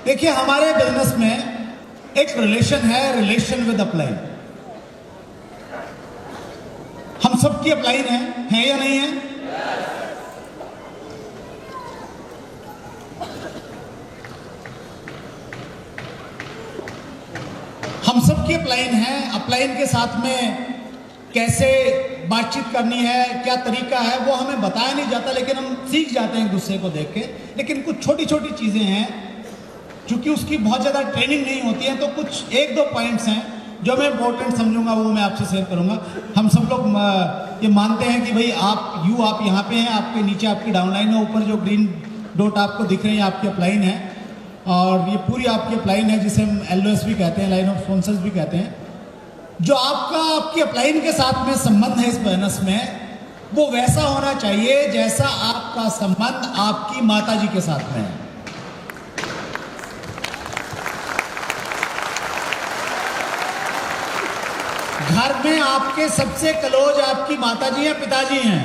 देखिए, हमारे बिजनेस में एक रिलेशन है, रिलेशन विद अपलाइन। हम सबकी अपलाइन है या नहीं है? हम सबकी अपलाइन है। अपलाइन के साथ में कैसे बातचीत करनी है, क्या तरीका है, वो हमें बताया नहीं जाता, लेकिन हम सीख जाते हैं एक दूसरे को देख के। लेकिन कुछ छोटी छोटी चीजें हैं, क्योंकि उसकी बहुत ज़्यादा ट्रेनिंग नहीं होती है, तो कुछ एक दो पॉइंट्स हैं जो मैं इंपॉर्टेंट समझूंगा, वो मैं आपसे शेयर करूंगा। हम सब लोग ये मानते हैं कि भाई आप यहाँ पे हैं, आपके नीचे आपकी डाउनलाइन है, ऊपर जो ग्रीन डॉट आपको दिख रही है आपकी अपलाइन है, और ये पूरी आपकी अपलाइन है, जिसे हम LOS भी कहते हैं, लाइन ऑफ स्पॉन्सर्स भी कहते हैं। जो आपकी अपलाइन के साथ में संबंध है इस बिजनेस में, वो वैसा होना चाहिए जैसा आपका संबंध आपकी माता जी के साथ में है। घर में आपके सबसे क्लोज आपकी माताजी हैं, पिताजी हैं?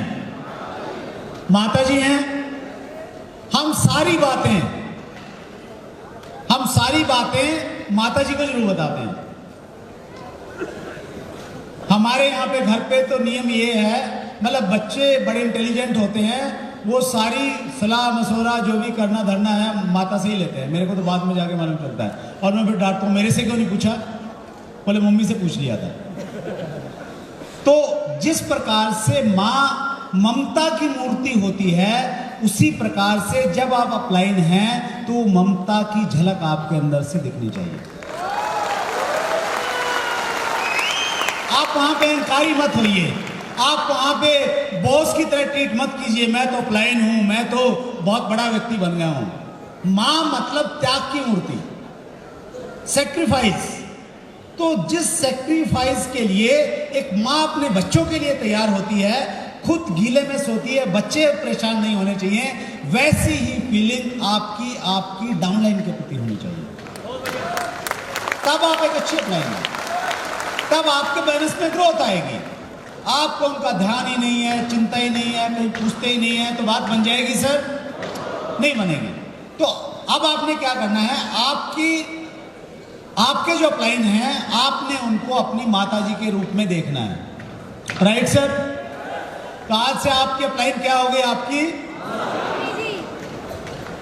माताजी हैं। हम सारी बातें माताजी को जरूर बताते हैं। हमारे यहाँ पे घर पे तो नियम ये है, मतलब बच्चे बड़े इंटेलिजेंट होते हैं, वो सारी सलाह मशवरा जो भी करना धरना है माता से ही लेते हैं। मेरे को तो बाद में जाके मालूम चलता है, और मैं फिर डांटता हूँ, मेरे से क्यों नहीं पूछा? बोले मम्मी से पूछ लिया था। तो जिस प्रकार से माँ ममता की मूर्ति होती है, उसी प्रकार से जब आप अपलाइन हैं तो ममता की झलक आपके अंदर से दिखनी चाहिए। आप वहां पे अहंकारी मत होइए, आप वहां पे बॉस की तरह ट्रीट मत कीजिए, मैं तो अपलाइन हूं, मैं तो बहुत बड़ा व्यक्ति बन गया हूं। मां मतलब त्याग की मूर्ति, सेक्रीफाइस। तो जिस सेक्रीफाइस के लिए एक माँ अपने बच्चों के लिए तैयार होती है, खुद गीले में सोती है, बच्चे परेशान नहीं होने चाहिए, वैसी ही फीलिंग आपकी डाउनलाइन के प्रति होनी चाहिए। तब आप एक अच्छी अपलाइन हैं, तब आपके बिजनेस में ग्रोथ आएगी। आपको उनका ध्यान ही नहीं है, चिंता ही नहीं है, कोई पूछते ही नहीं है, तो बात बन जाएगी सर? नहीं बनेगी। तो अब आपने क्या करना है, आपके जो अपलाइन हैं, आपने उनको अपनी माताजी के रूप में देखना है। Right sir? तो आज से आपकी अपलाइन क्या हो गई? आपकी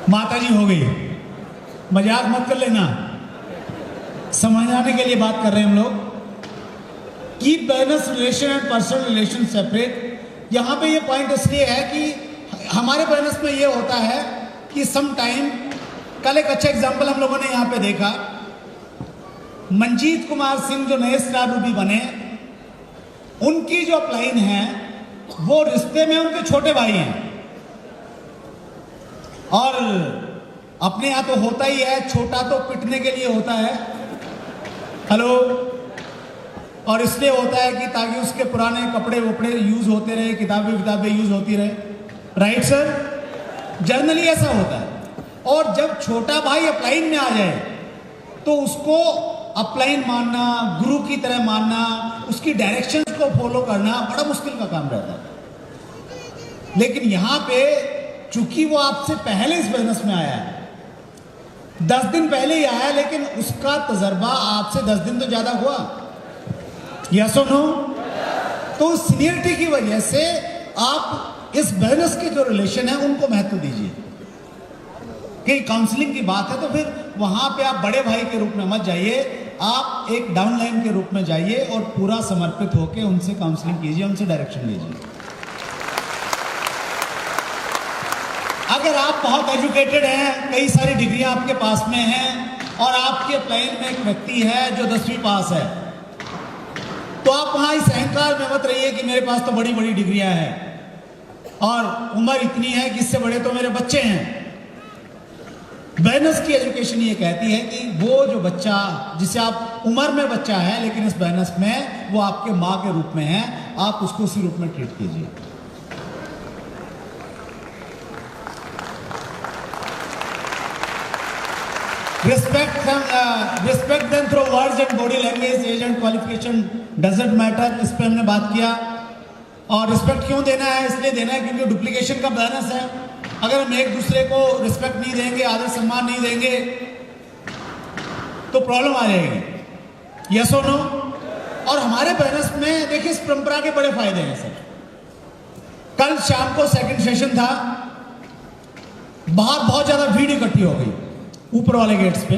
माताजी हो गई। मजाक मत कर लेना, समझाने के लिए बात कर रहे हैं हम लोग। Keep business relation and personal relation separate. यहां पे ये पॉइंट इसलिए है कि हमारे बिजनेस में ये होता है कि सम टाइम, कल एक अच्छा एग्जांपल हम लोगों ने यहां पे देखा, मंजीत कुमार सिंह जो नए स्टार रूबी बने, उनकी जो अपलाइन है वो रिश्ते में उनके छोटे भाई हैं। और अपने यहां तो होता ही है, छोटा तो पिटने के लिए होता है, हेलो, और इसलिए होता है कि ताकि उसके पुराने कपड़े वपड़े यूज होते रहे, किताबें यूज होती रहे। Right sir? जनरली ऐसा होता है। और जब छोटा भाई अपलाइन में आ जाए तो उसको अपलाइन मानना, गुरु की तरह मानना, उसकी डायरेक्शंस को फॉलो करना बड़ा मुश्किल का काम रहता है। लेकिन यहां पे चूंकि वो आपसे पहले इस बिजनेस में आया है, 10 दिन पहले ही आया, लेकिन उसका तजर्बा आपसे 10 दिन तो ज्यादा हुआ। यस और नो? तो सीनियरिटी की वजह से आप इस बिजनेस के जो रिलेशन है उनको महत्व दीजिए। कि काउंसलिंग की बात है तो फिर वहां पे आप बड़े भाई के रूप में मत जाइए, आप एक डाउनलाइन के रूप में जाइए और पूरा समर्पित होकर उनसे काउंसलिंग कीजिए, उनसे डायरेक्शन लीजिए। अगर आप बहुत एजुकेटेड हैं, कई सारी डिग्रियां आपके पास में हैं, और आपके अपलाइन में एक व्यक्ति है जो 10वीं पास है, तो आप वहां इस अहंकार में मत रहिए कि मेरे पास तो बड़ी बड़ी डिग्रियां हैं और उम्र इतनी है कि इससे बड़े तो मेरे बच्चे हैं। बिजनेस की एजुकेशन ये कहती है कि वो जो बच्चा, जिसे आप उम्र में बच्चा है लेकिन इस बिजनेस में वो आपके माँ के रूप में है, आप उसको उसी रूप में ट्रीट कीजिए। Respect them through words and body language, age and qualification doesn't matter, इस पे हमने बात किया। और रिस्पेक्ट क्यों देना है? इसलिए देना है क्योंकि डुप्लीकेशन का बिजनेस है। अगर हम एक दूसरे को रिस्पेक्ट नहीं देंगे, आदर सम्मान नहीं देंगे, तो प्रॉब्लम आ जाएगी। यस और नो? और हमारे बिजनेस में देखिए इस परंपरा के बड़े फायदे हैं सर। कल शाम को सेकंड सेशन था, बाहर बहुत ज्यादा भीड़ इकट्ठी हो गई ऊपर वाले गेट्स पे।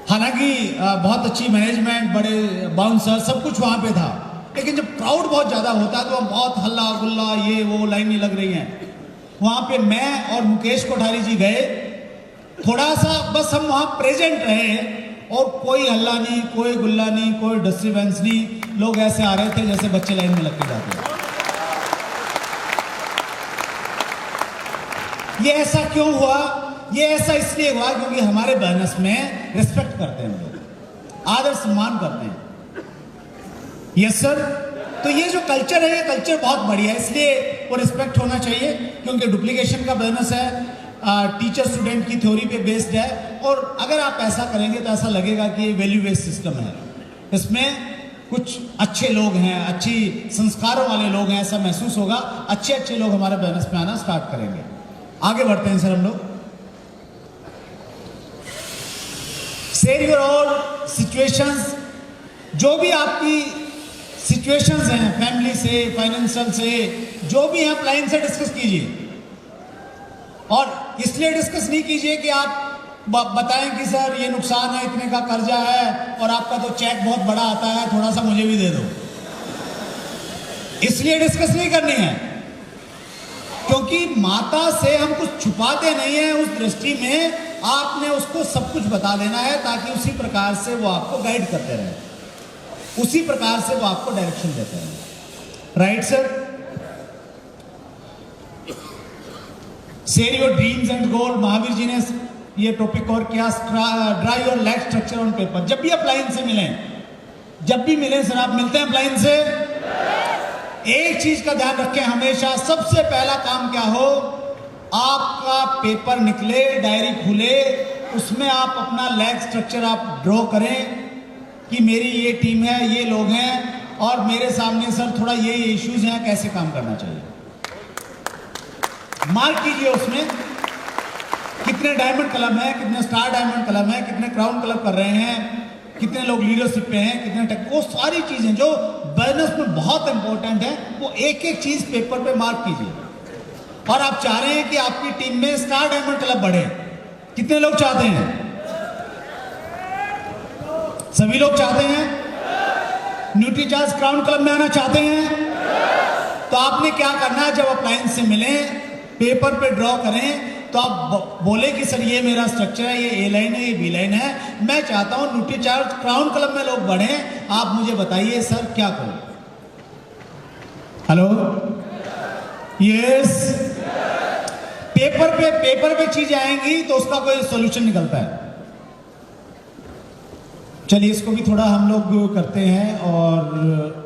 हालांकि बहुत अच्छी मैनेजमेंट, बड़े बाउंसर, सब कुछ वहां पे था, लेकिन जब क्राउड बहुत ज्यादा होता है तो बहुत हल्ला गुल्ला, ये वो लाइनें लग रही हैं। वहां पे मैं और मुकेश कोठारी जी गए, थोड़ा सा बस हम वहां प्रेजेंट रहे और कोई हल्ला नहीं, कोई गुल्ला नहीं, कोई डिस्टर्बेंस नहीं। लोग ऐसे आ रहे थे जैसे बच्चे लाइन में लग के जाते हैं। ये ऐसा क्यों हुआ? ये ऐसा इसलिए हुआ क्योंकि हमारे बिजनेस में रिस्पेक्ट करते हैं लोग, आदर सम्मान करते हैं। Yes sir. तो ये जो कल्चर है, ये कल्चर बहुत बढ़िया है, इसलिए वो रिस्पेक्ट होना चाहिए, क्योंकि डुप्लीकेशन का बिजनेस है, टीचर स्टूडेंट की थ्योरी पे बेस्ड है। और अगर आप ऐसा करेंगे तो ऐसा लगेगा कि ये वैल्यू बेस्ड सिस्टम है, इसमें कुछ अच्छे लोग हैं, अच्छी संस्कारों वाले लोग हैं, ऐसा महसूस होगा। अच्छे अच्छे लोग हमारे बिजनेस में आना स्टार्ट करेंगे। आगे बढ़ते हैं सर हम लोग। शेयर योर ऑल सिचुएशंस, जो भी आपकी सिचुएशंस हैं, फैमिली से, फाइनेंशियल से, जो भी हैं आप लाइन से डिस्कस कीजिए। और इसलिए डिस्कस नहीं कीजिए कि आप बताएं कि सर ये नुकसान है, इतने का कर्जा है और आपका तो चेक बहुत बड़ा आता है, थोड़ा सा मुझे भी दे दो। इसलिए डिस्कस नहीं करनी है, क्योंकि माता से हम कुछ छुपाते नहीं है। उस दृष्टि में आपने उसको सब कुछ बता देना है, ताकि उसी प्रकार से वो आपको गाइड करते रहे, उसी प्रकार से वो आपको डायरेक्शन देते रहे। Right sir? Share your dreams and goal, Mahavir ji ने ये टॉपिक और क्या, draw your life structure on paper. जब भी आप लाइन से मिलें, जब भी मिलें सर, आप मिलते हैं लाइन से, एक चीज का ध्यान रखें हमेशा, सबसे पहला काम क्या हो, आपका पेपर निकले, डायरी खुले, उसमें आप अपना लाइफ स्ट्रक्चर आप ड्रॉ करें कि मेरी ये टीम है, ये लोग हैं और मेरे सामने सर थोड़ा ये इश्यूज हैं, कैसे काम करना चाहिए। मार्क कीजिए उसमें कितने डायमंड क्लब हैं, कितने स्टार डायमंड क्लब हैं, कितने क्राउन क्लब कर रहे हैं, कितने लोग लीडरशिप पे हैं, कितने वो सारी चीजें जो बिजनेस में बहुत इंपॉर्टेंट है, वो एक एक चीज पेपर पे मार्क कीजिए। और आप चाह रहे हैं कि आपकी टीम में स्टार डायमंड क्लब बढ़े, कितने लोग चाहते हैं? सभी लोग चाहते हैं। न्यूट्रीचार्ज क्राउन क्लब में आना चाहते हैं? तो आपने क्या करना है, जब आप लाइन से मिलें, पेपर पे ड्रॉ करें, तो आप बोले कि सर ये मेरा स्ट्रक्चर है, ये ए लाइन है, ये बी लाइन है, मैं चाहता हूं न्यूट्रीचार्ज क्राउन क्लब में लोग बढ़ें, आप मुझे बताइए सर क्या करूं। Hello, yes. पेपर पे चीजें आएंगी तो उसका कोई सॉल्यूशन निकलता है। चलिए इसको भी थोड़ा हम लोग करते हैं और